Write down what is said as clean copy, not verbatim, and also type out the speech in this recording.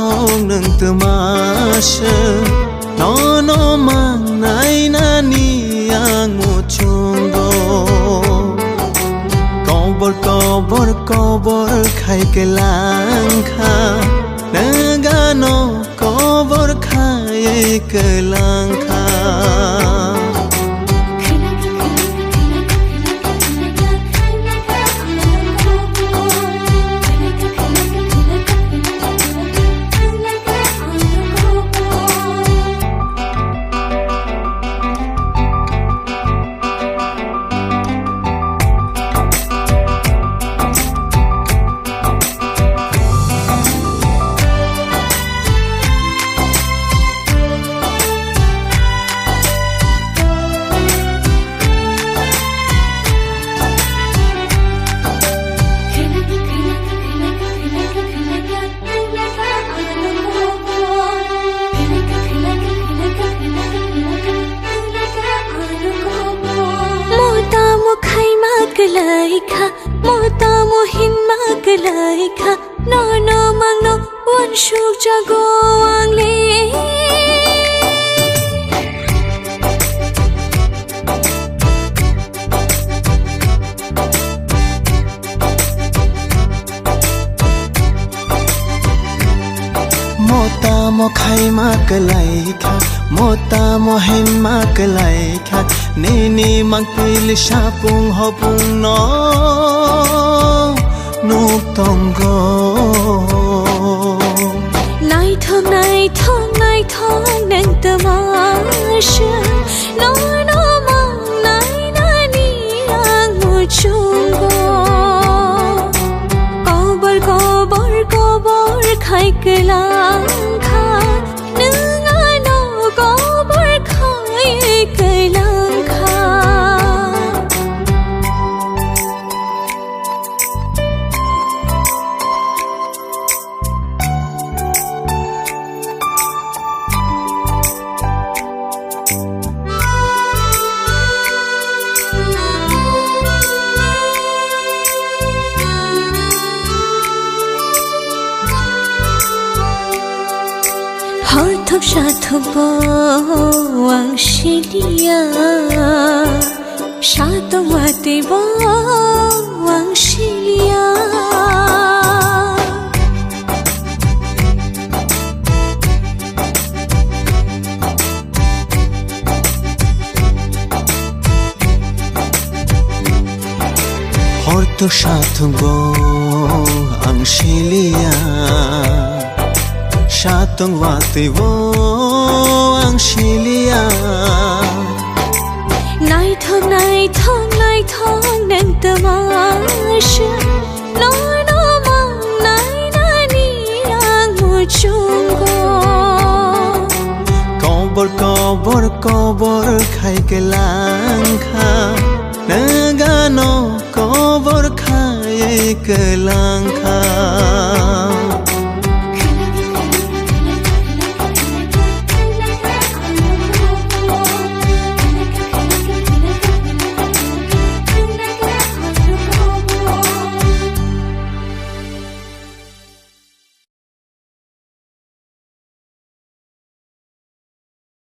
thong nâng từ masha no mang nai na ni ang mo chungo kobor khai ke lang kha naga no kobor khai ke lang kha Laika mota mohin maglaika no mang no wan shuk jago ang le mota mo khai maglaika mota mo hin maglaika nini magpil sapung hopung no nuk tonggo nai thong nang tamasha no mang nai na ni ang mo chungo kobor khai ke lang kha nunga no kobor khai ke lang kha Thok sa thok bo ang shilia sa tong wate bo ang shilia thok sa thok bo ang shilia Shatong wate wo ang shilia nai thong nang tamasha no mang nai na ni ang mo chungo kobor khai ke lang kha naga no kobor khai ke lang